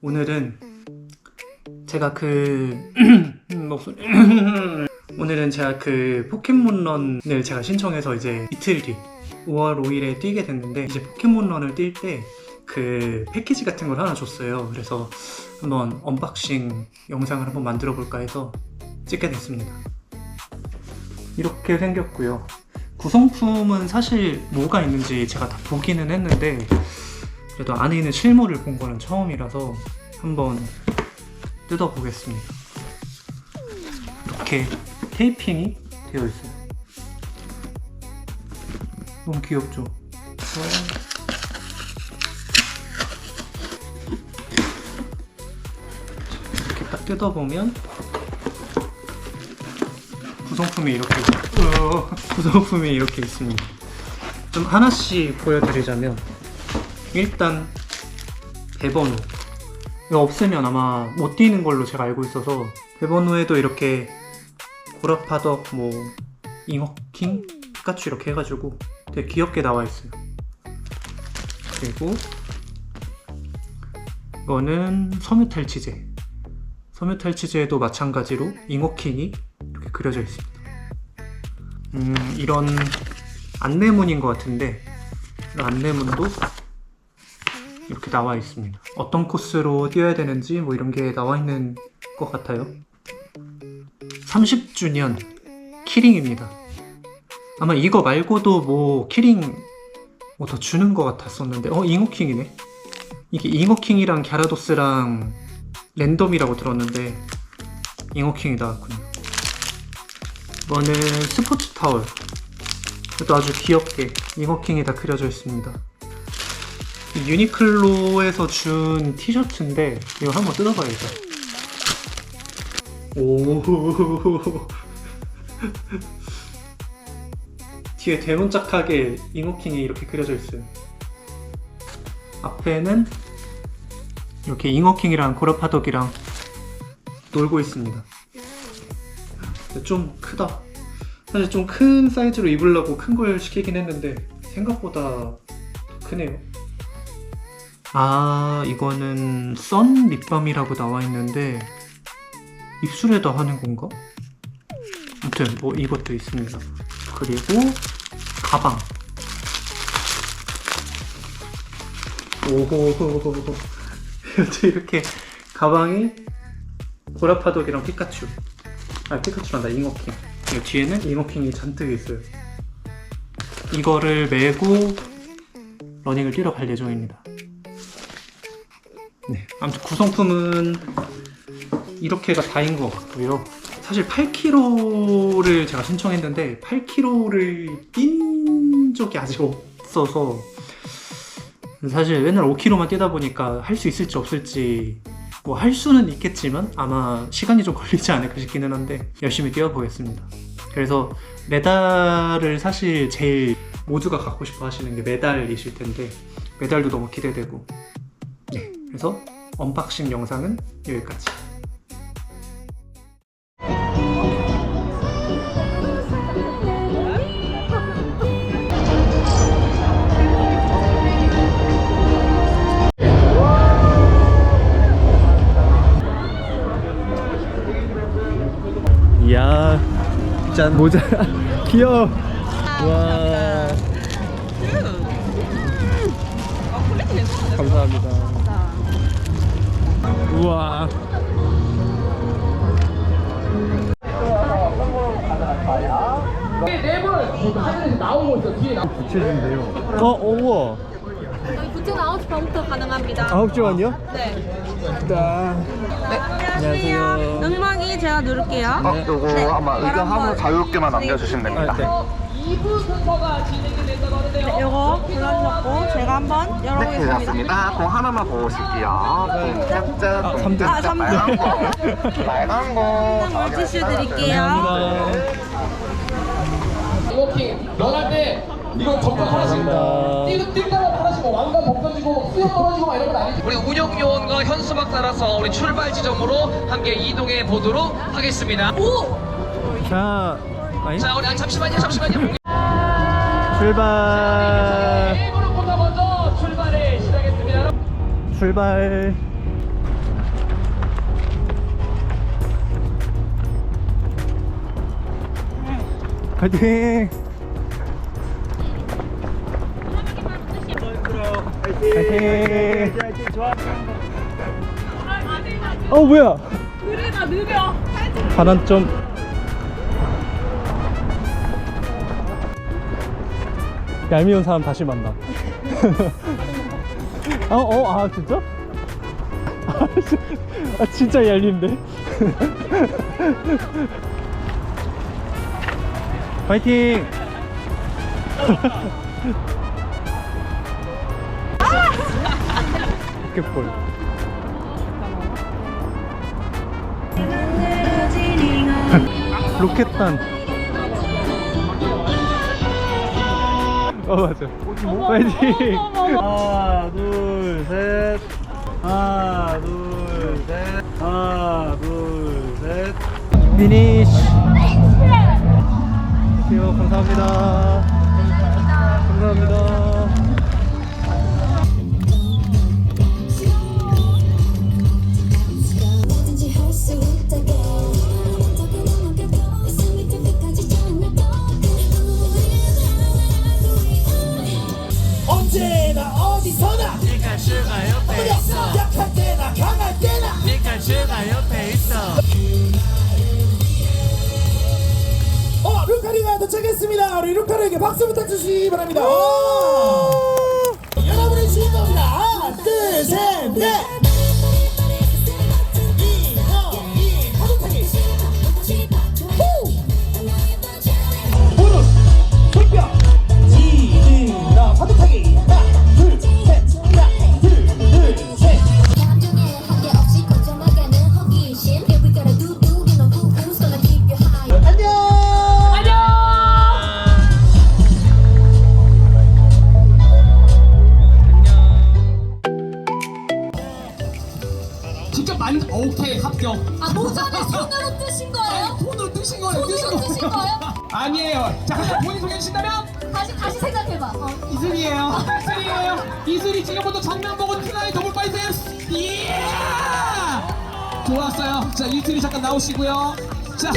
오늘은 제가 오늘은 제가 포켓몬런을 제가 신청해서 이제 이틀 뒤 5월 5일에 뛰게 됐는데, 이제 포켓몬런을 뛸 때 그 패키지 같은 걸 하나 줬어요. 그래서 한번 언박싱 영상을 한번 만들어 볼까 해서 찍게 됐습니다. 이렇게 생겼고요. 구성품은 사실 뭐가 있는지 제가 다 보기는 했는데, 그래도 안에 있는 실물을 본 거는 처음이라서 한번 뜯어보겠습니다. 이렇게 테이핑이 되어 있어요. 너무 귀엽죠? 이렇게 딱 뜯어보면 구성품이 이렇게 있습니다. 좀 하나씩 보여드리자면, 일단 배번호, 이거 없으면 아마 못 뛰는 걸로 제가 알고 있어서, 배번호에도 이렇게 고라파덕, 잉어킹, 피카츄 이렇게 해가지고 되게 귀엽게 나와 있어요. 그리고 이거는 섬유탈취제에도 마찬가지로 잉어킹이 이렇게 그려져 있습니다. 이런 안내문인 것 같은데, 안내문도 이렇게 나와 있습니다. 어떤 코스로 뛰어야 되는지 이런 게 나와 있는 것 같아요. 30주년 키링입니다. 아마 이거 말고도 키링 더 주는 것 같았었는데, 잉어킹이네. 이게 잉어킹이랑 갸라도스랑 랜덤이라고 들었는데 잉어킹이 나왔군요. 이거는 스포츠 타월. 이것도 아주 귀엽게 잉어킹이 다 그려져 있습니다. 유니클로에서 준 티셔츠인데 이거 한번 뜯어봐야겠다. 오. 뒤에 대문짝하게 잉어킹이 이렇게 그려져 있어요. 앞에는 이렇게 잉어킹이랑 고라파덕이랑 놀고 있습니다. 좀 크다. 사실 좀 큰 사이즈로 입으려고 큰 걸 시키긴 했는데 생각보다 더 크네요. 이거는 선 립밤이라고 나와 있는데 입술에다 하는 건가? 아무튼 이것도 있습니다. 그리고 가방. 오호호호호. 이렇게 가방이 고라파덕이랑 피카츄란다, 잉어킹. 뒤에는 잉어킹이 잔뜩 있어요. 이거를 메고 러닝을 뛰러 갈 예정입니다. 네, 아무튼 구성품은 이렇게가 다인 것 같고요. 사실 8kg를 제가 신청했는데 8kg를 뛴 적이 아직 없어서, 사실 맨날 5kg만 뛰다 보니까 할 수 있을지 없을지, 할 수는 있겠지만 아마 시간이 좀 걸리지 않을까 싶기는 한데 열심히 뛰어보겠습니다. 그래서 메달을 사실 제일 모두가 갖고 싶어 하시는 게 메달이실 텐데, 메달도 너무 기대되고. 네, 그래서 언박싱 영상은 여기까지. 이야, 짠. 모자 귀여워. 와, 감사합니다. 우와. 붙여준대요. 우와. 저희 부채는 9시 반부터 가능합니다. 9시 반이요? 네. 안녕하세요. 응망이 제가 누를게요. 요거 아마 의견 한번 자유롭게만 남겨주시면 됩니다. 네, 요거 불러주셨고 제가 한번 네, 열어보겠습니다. 괜찮습니다. 공 하나만 보실게요. 짝짝, 삼등. 짝짝, 빨간 거. 빨간 거. 물티슈 드릴게요. 잉어킹 런할 때 이거 점점 하나씩 뛸 때마다 하나씩 왕관 벗겨지고 수염 떨어지고 이런 건 아니지. 우리 운영 요원과 현수막 따라서 우리 출발 지점으로 함께 이동해 보도록 하겠습니다. 자, 자, 우리 잠시만요. 출발. A 그룹부터 먼저 출발을 시작했습니다. 출발. 파이팅! 파이팅! 어 뭐야? 그래 나 느려. 반환점. 얄미운 사람 다시 만나. 아 진짜? 아 진짜 얄미운데? 파이팅! 포켓볼. 로켓단. 맞아. 파이팅! 하나 둘셋 하나 둘셋 하나 둘셋 피니쉬. 안녕하세요. 감사합니다. 감사합니다. 뭐든지 할 수 있다게 어떻게 넘어가도 있으니 될 때까지 전화도 언제나 어디서나 니카슈가 옆에 있어. 약할 때나 강할 때나 니카슈가 옆에 있어. 루카리가 도착했습니다. 우리 루카리에게 박수 부탁주시기 바랍니다. 여러분의 주인공입니다. 하나 둘 셋 넷. 이형이 파도타기 보너스 손뼉 지진아 파도타기 하나 둘셋 하나 둘셋 감정에 한계 없이 거쳐나가는 호기심 Here we gotta do you know who's gonna keep you high 안녕. 직접 만 오케이 합격. 아 모자를 손으로 뜨신 거예요? 손으로 뜨신 거예요. 손으로 뜨신 거예요? 아니에요. 자, 한번 본인 소개해 주신다면 다시 생각해봐 이슬이에요. 이슬이에요. 이슬이 지금부터 정면 보고 티나의 더블 파이트. 이야! 좋았어요. 자, 이슬이 잠깐 나오시고요. 자.